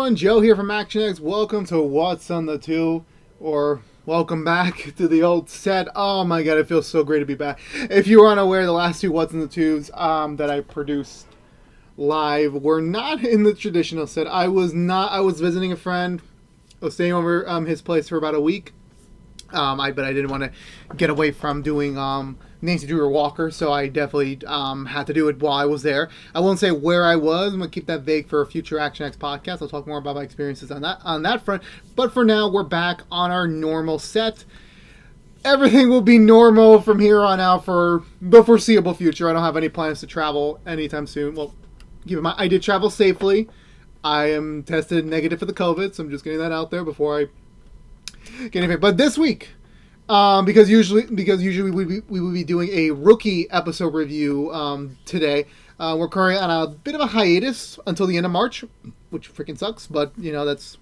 everyone, Joe here from ActionX. Welcome to What's on the Tube, or welcome back to the old set. Oh my god, it feels so great to be back. If you are unaware, the last two What's in the Tubes that I produced live were not in the traditional set. I was visiting a friend. I was staying over his place for about a week. But I didn't want to get away from doing Nancy Drew or Walker, so I definitely had to do it while I was there. I won't say where I was. I'm gonna keep that vague for a future ActionX podcast. I'll talk more about my experiences on that front. But for now, we're back on our normal set. Everything will be normal from here on out for the foreseeable future. I don't have any plans to travel anytime soon. Well, keep in mind, I did travel safely. I am tested negative for the COVID, so I'm just getting that out there before I get anything. But this week, because usually we will be doing a rookie episode review today. We're currently on a bit of a hiatus until the end of March, which freaking sucks. But you know, that's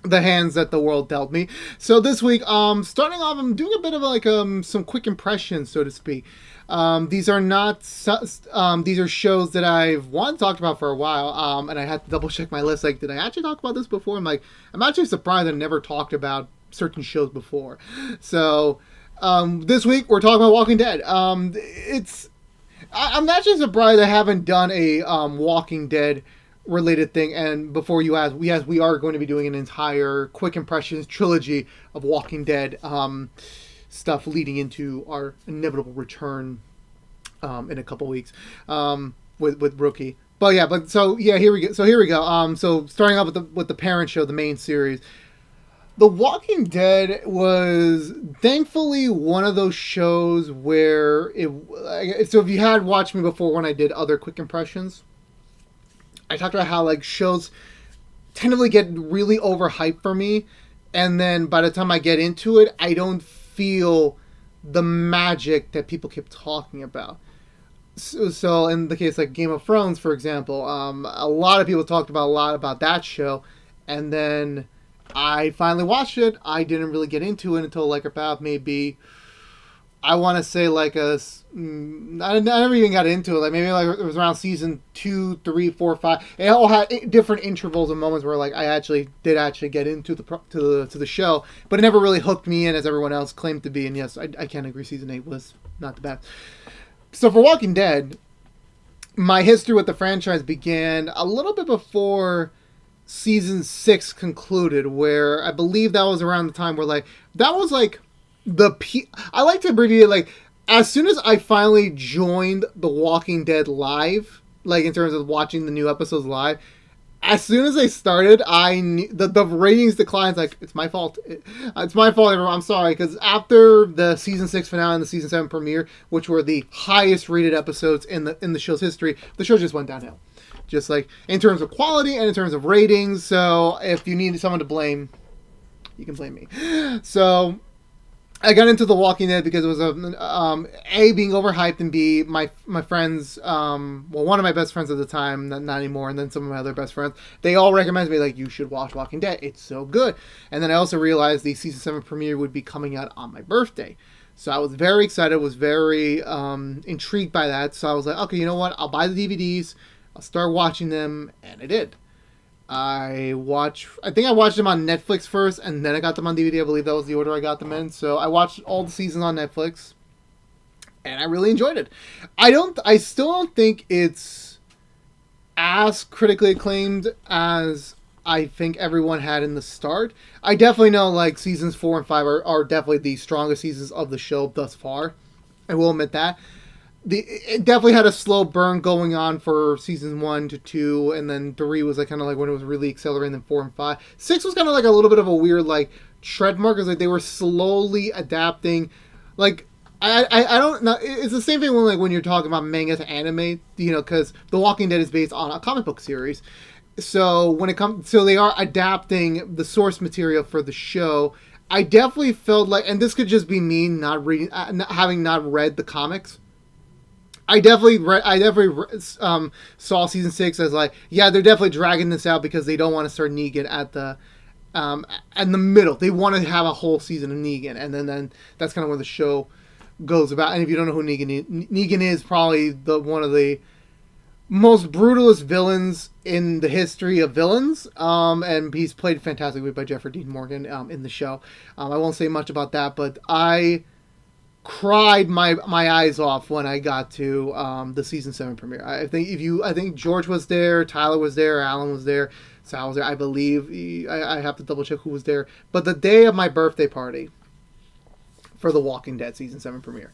the hands that the world dealt me. So this week, starting off, I'm doing a bit of like some quick impressions, so to speak. These are not these are shows that I've talked about for a while, and I had to double check my list. Like, did I actually talk about this before? I'm actually surprised I never talked about certain shows before. So this week we're talking about Walking Dead. I'm actually surprised I haven't done a Walking Dead related thing. And before you ask, we are going to be doing an entire quick impressions trilogy of Walking Dead stuff leading into our inevitable return in a couple weeks with Rookie. But here we go. So starting off with the parent show, the main series. The Walking Dead was thankfully one of those shows where so if you had watched me before when I did other quick impressions, I talked about how like shows tentatively get really overhyped for me, and then by the time I get into it, I don't feel the magic that people keep talking about. So in the case like Game of Thrones, for example, a lot of people talked about a lot about that show, and then I finally watched it. I didn't really get into it until like about maybe, I want to say like I never even got into it. Like maybe like it was around season 2, 3, 4, 5. It all had different intervals and moments where like I actually did get into the show, but it never really hooked me in as everyone else claimed to be. And yes, I can agree. Season 8 was not the best. So for Walking Dead, my history with the franchise began a little bit before season 6 concluded, where I believe that was around the time where like that was like I like to abbreviate, like as soon as I finally joined The Walking Dead live, like in terms of watching the new episodes live, as soon as I started, I knew the ratings declines. Like, it's my fault. It's my fault, everyone. I'm sorry, because after the season 6 finale and the season 7 premiere, which were the highest rated episodes in the show's history, the show just went downhill. Just like in terms of quality and in terms of ratings. So if you need someone to blame, you can blame me. So I got into The Walking Dead because it was A, being overhyped, and B, my friends, one of my best friends at the time, not anymore, and then some of my other best friends, they all recommended me, like, you should watch Walking Dead. It's so good. And then I also realized the season 7 premiere would be coming out on my birthday. So I was very excited, was very intrigued by that. So I was like, okay, you know what? I'll buy the DVDs. I'll start watching them, and I did. I think I watched them on Netflix first, and then I got them on DVD. I believe that was the order I got them in. So I watched all the seasons on Netflix, and I really enjoyed it. I still don't think it's as critically acclaimed as I think everyone had in the start. I definitely know like seasons 4 and 5 are definitely the strongest seasons of the show thus far. I will admit that. It definitely had a slow burn going on for season 1 to 2, and then 3 was like kind of like when it was really accelerating. Then 4 and 5, 6 was kind of like a little bit of a weird like tread mark, because like they were slowly adapting. Like I don't know. It's the same thing when you're talking about manga to anime, you know, because The Walking Dead is based on a comic book series. So they are adapting the source material for the show. I definitely felt like, and this could just be me not having read the comics. I definitely saw season 6 as like, yeah, they're definitely dragging this out because they don't want to start Negan at the middle. They want to have a whole season of Negan, and then that's kind of where the show goes about. And if you don't know who Negan is probably one of the most brutalist villains in the history of villains, and he's played fantastically by Jeffrey Dean Morgan in the show. I won't say much about that, but I cried my eyes off when I got to the season 7 premiere. I think George was there, Tyler was there, Alan was there, Sal was there. I believe I have to double check who was there, but the day of my birthday party for The Walking Dead season 7 premiere,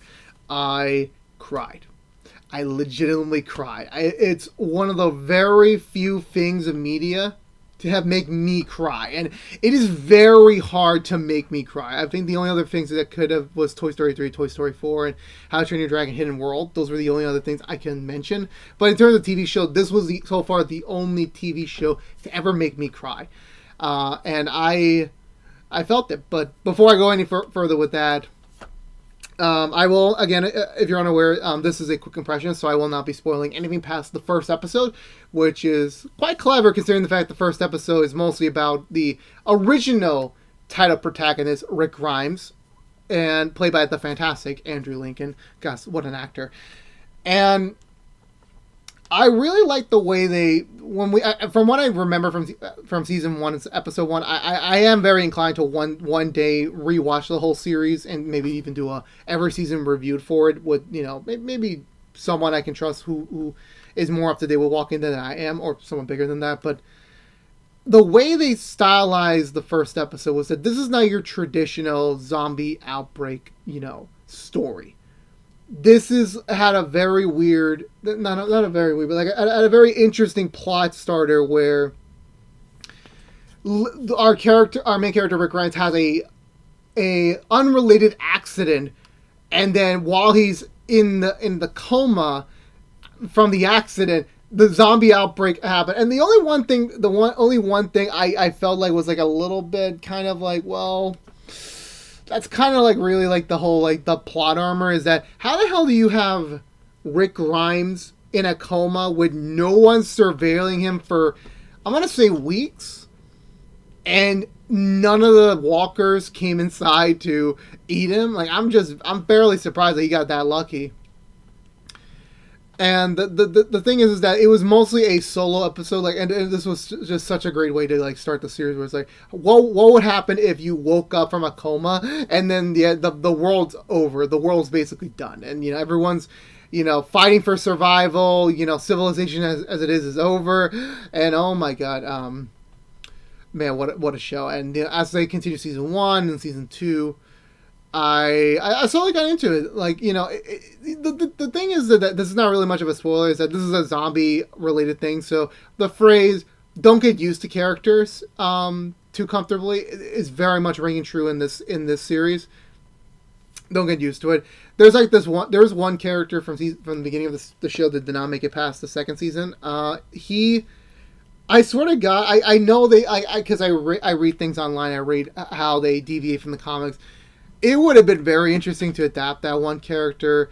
I cried. I legitimately cried. It's one of the very few things of media to have make me cry, and it is very hard to make me cry. I think the only other things that could have was Toy Story 3, Toy Story 4, and How to Train Your Dragon Hidden World. Those were the only other things I can mention. But in terms of TV show, this was so far the only TV show to ever make me cry, and I felt it. But before I go any further with that, I will, again, if you're unaware, this is a quick impression, so I will not be spoiling anything past the first episode, which is quite clever considering the fact the first episode is mostly about the original title protagonist, Rick Grimes, and played by the fantastic Andrew Lincoln. Gosh, what an actor. And I really like the way from what I remember from season 1, episode 1, I am very inclined to one day rewatch the whole series and maybe even do a every season reviewed for it with, maybe someone I can trust who is more up to date with Walking Dead than I am, or someone bigger than that. But the way they stylized the first episode was that this is not your traditional zombie outbreak, story. This had a very weird, not a very weird, but like a very interesting plot starter where our main character Rick Grimes has a unrelated accident, and then while he's in the coma from the accident, the zombie outbreak happened. And the only one thing I felt like was like a little bit kind of like, well, that's kind of like really like the whole like the plot armor is that how the hell do you have Rick Grimes in a coma with no one surveilling him for, I'm gonna say, weeks, and none of the walkers came inside to eat him? Like, I'm barely surprised that he got that lucky. And the thing is that it was mostly a solo episode, like, and this was just such a great way to like start the series, where it's like, what would happen if you woke up from a coma and then the world's over, the world's basically done, and everyone's fighting for survival, civilization as it is over, and oh my god, man, what a show. And as they continue season 1 and season 2, I slowly got into it. Like, the thing is that this is not really much of a spoiler, is that this is a zombie related thing. So the phrase "don't get used to characters too comfortably" is very much ringing true in this series. Don't get used to it. There's like there was one character from the beginning of the show that did not make it past the second season. I swear to God, I know because I read things online. I read how they deviate from the comics. It would have been very interesting to adapt that one character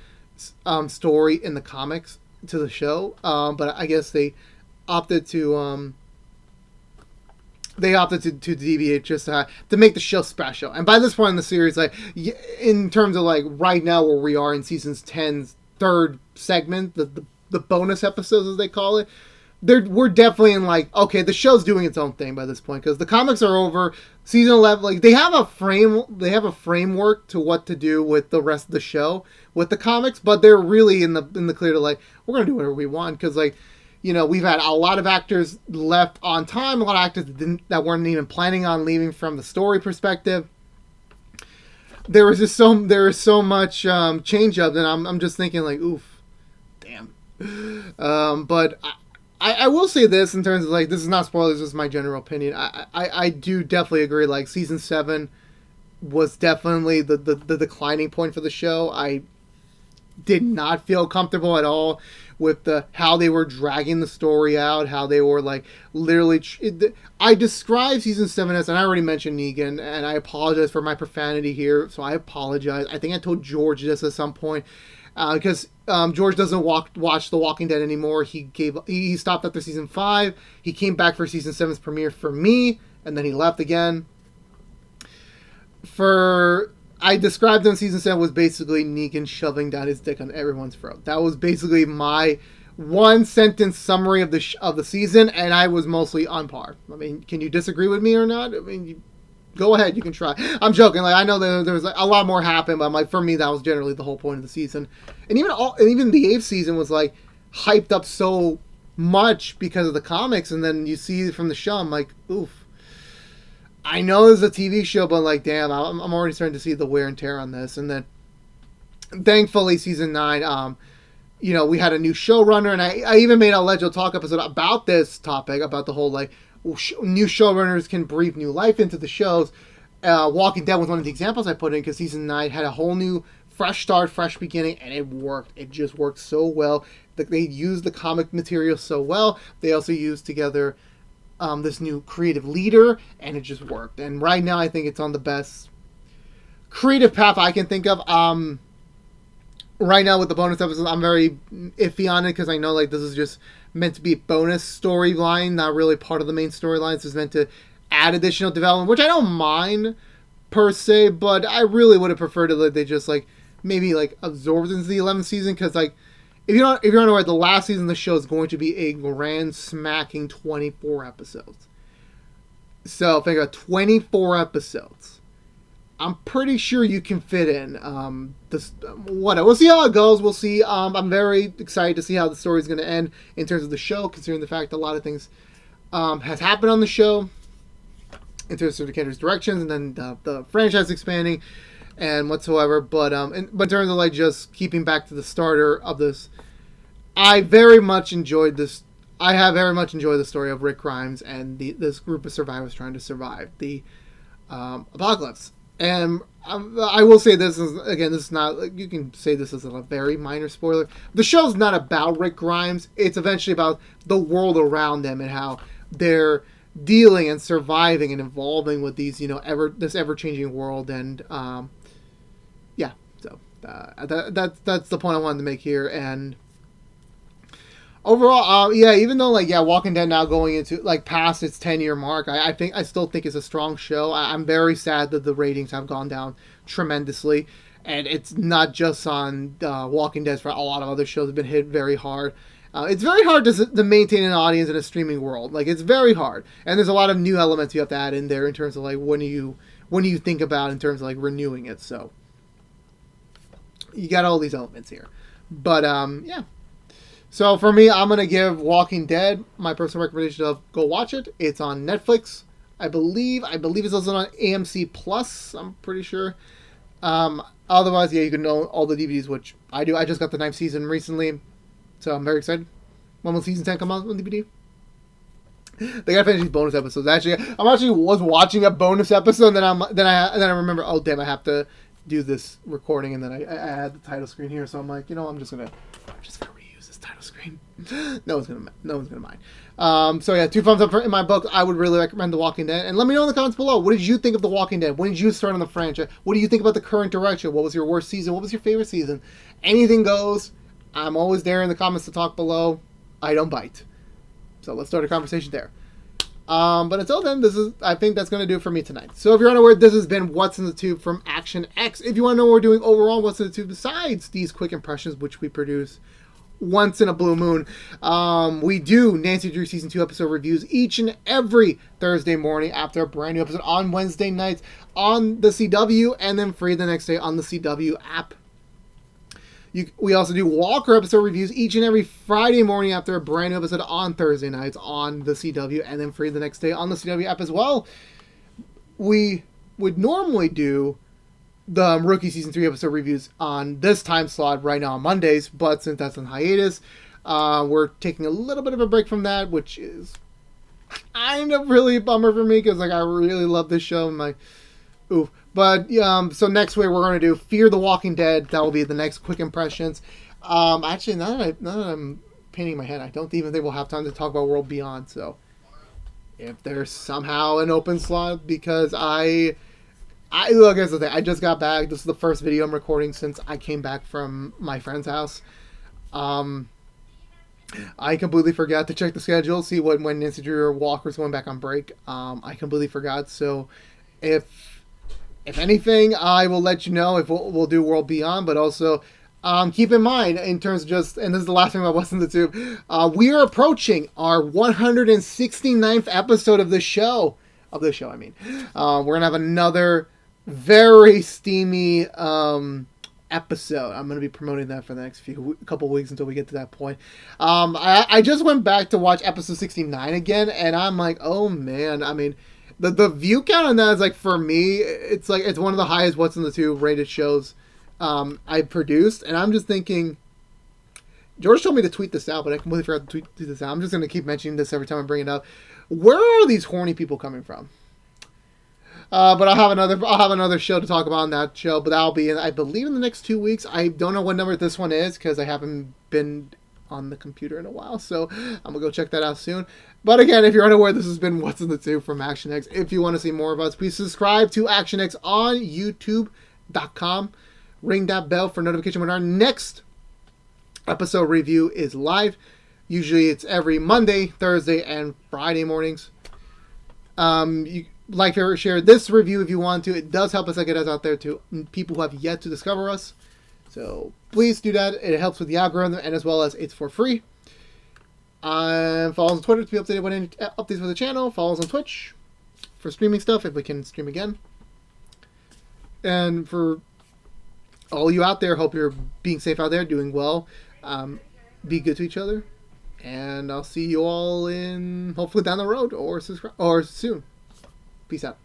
story in the comics to the show, but I guess they opted to deviate just to make the show special. And by this point in the series, like in terms of like right now where we are in season's 10's third segment, the bonus episodes as they call it, we're definitely in like, okay, the show's doing its own thing by this point, because the comics are over. Season 11, like they have a framework to what to do with the rest of the show with the comics, but they're really in the clear to like, we're gonna do whatever we want, because like, we've had a lot of actors left on time, a lot of actors that weren't even planning on leaving from the story perspective. There is so much change up, and I'm just thinking like, oof, damn. But I will say this in terms of like, this is not spoilers, this is my general opinion. I do definitely agree. Like season 7 was definitely the declining point for the show. I did not feel comfortable at all with how they were dragging the story out, how they were like literally. I described season 7 as, and I already mentioned Negan, and I apologize for my profanity here, so I apologize. I think I told George this at some point. Because George doesn't watch The Walking Dead anymore. He stopped after season 5. He came back for season 7's premiere for me, and then he left again. I described him season 7 was basically Negan shoving down his dick on everyone's throat. That was basically my one sentence summary of the season, and I was mostly on par. I mean, can you disagree with me or not? I mean, go ahead, you can try. I'm joking. Like, I know there's like, a lot more happened, but like for me, that was generally the whole point of the season. And even the 8th season was like hyped up so much because of the comics, and then you see from the show, I'm like, oof. I know it's a TV show, but like, damn, I'm already starting to see the wear and tear on this. And then, thankfully, season 9, we had a new showrunner, and I even made a Legend Talk episode about this topic, about the whole like new showrunners can breathe new life into the shows. Walking Dead was one of the examples I put in because season 9 had a whole new fresh start, fresh beginning, and it worked. It just worked so well. They used the comic material so well. They also used together this new creative leader, and it just worked. And right now, I think it's on the best creative path I can think of. Right now with the bonus episodes, I'm very iffy on it because I know like this is just meant to be a bonus storyline, not really part of the main storyline. This is meant to add additional development, which I don't mind per se, but I really would have preferred it that they just like maybe like absorbed into the 11th season, because like if you're unaware, the last season of the show is going to be a grand smacking 24 episodes. So think about 24 episodes. I'm pretty sure you can fit in this. Whatever. We'll see how it goes. We'll see. I'm very excited to see how the story is going to end in terms of the show, considering the fact that a lot of things has happened on the show in terms of the characters' directions, and then the franchise expanding and whatsoever. But in terms of like just keeping back to the starter of this, I very much enjoyed this. I have very much enjoyed the story of Rick Grimes and this group of survivors trying to survive the apocalypse. And I will say this is, again, this is not, you can say this is a very minor spoiler. The show's not about Rick Grimes. It's eventually about the world around them and how they're dealing and surviving and evolving with these, this ever-changing world. And, yeah, so that's the point I wanted to make here. And overall, even though Walking Dead now going into past its 10-year mark, I still think it's a strong show. I'm very sad that the ratings have gone down tremendously, and it's not just on Walking Dead. For a lot of other shows have been hit very hard. It's very hard to maintain an audience in a streaming world. It's very hard, and there's a lot of new elements you have to add in there in terms of when do you think about in terms of renewing it. So you got all these elements here, but yeah. So for me, I'm going to give Walking Dead my personal recommendation of go watch it. It's on Netflix. I believe it's also on AMC Plus, I'm pretty sure. Otherwise, you can know all the DVDs, which I do. I just got the 9th season recently, so I'm very excited. When will season 10 come out on DVD? They gotta finish these bonus episodes. I was watching a bonus episode, and then I remember, oh damn, I have to do this recording, and then I had the title screen here, so I'm like, I'm just gonna reuse this title screen. No one's gonna mind. So yeah, 2 thumbs up in my book. I would really recommend The Walking Dead, and let me know in the comments below. What did you think of The Walking Dead? When did you start on the franchise? What do you think about the current direction? What was your worst season? What was your favorite season? Anything goes. I'm always there in the comments to talk below. I don't bite. So let's start a conversation there. But until then, I think that's going to do it for me tonight. So if you're unaware, this has been What's in the Tube from ActionX. If you want to know what we're doing overall, What's in the Tube, besides these quick impressions, which we produce once in a blue moon, we do Nancy Drew Season 2 episode reviews each and every Thursday morning after a brand new episode on Wednesday nights on the CW, and then free the next day on the CW app. We also do Walker episode reviews each and every Friday morning after a brand new episode on Thursday nights on the CW, and then free the next day on the CW app as well. We would normally do the Rookie Season 3 episode reviews on this time slot right now on Mondays, but since that's on hiatus, we're taking a little bit of a break from that, which is kind of really a bummer for me, because I really love this show. Oof. But so next week we're going to do Fear the Walking Dead. That will be the next quick impressions. Actually, now that I'm painting my head, I don't even think we'll have time to talk about World Beyond. So if there's somehow an open slot, because I look, here's the thing. I just got back. This is the first video I'm recording since I came back from my friend's house. I completely forgot to check the schedule, see when Nancy Drew or Walker's going back on break. I completely forgot. So if anything, I will let you know if we'll do World Beyond, but also Keep in mind, in terms of just, and this is the last thing about What's in the Tube, we are approaching our 169th episode of the show. Of this show, I mean. We're going to have another very steamy episode. I'm going to be promoting that for the next couple weeks until we get to that point. I just went back to watch episode 69 again, and I'm like, oh man, I mean, the view count on that is like, for me, it's like, it's one of the highest What's in the Tube rated shows I produced, and I'm just thinking, George told me to tweet this out, but I completely forgot to tweet this out. I'm just going to keep mentioning this every time I bring it up. Where are these horny people coming from? But I'll have another show to talk about on that show, but that'll be, I believe, in the next 2 weeks. I don't know what number this one is because I haven't been on the computer in a while, so I'm gonna go check that out soon. But again, if you're unaware, this has been What's in the Tube from ActionX. If you want to see more of us, please subscribe to ActionX on YouTube.com. Ring that bell for notification when our next episode review is live. Usually it's every Monday, Thursday, and Friday mornings. You like, favorite, share this review if you want to. It does help us get us out there to people who have yet to discover us. So please do that. It helps with the algorithm, and as well as it's for free. Follow us on Twitter to be updated when any updates for the channel. Follow us on Twitch for streaming stuff if we can stream again. And for all you out there, hope you're being safe out there, doing well. Be good to each other. And I'll see you all in, hopefully down the road or soon. Peace out.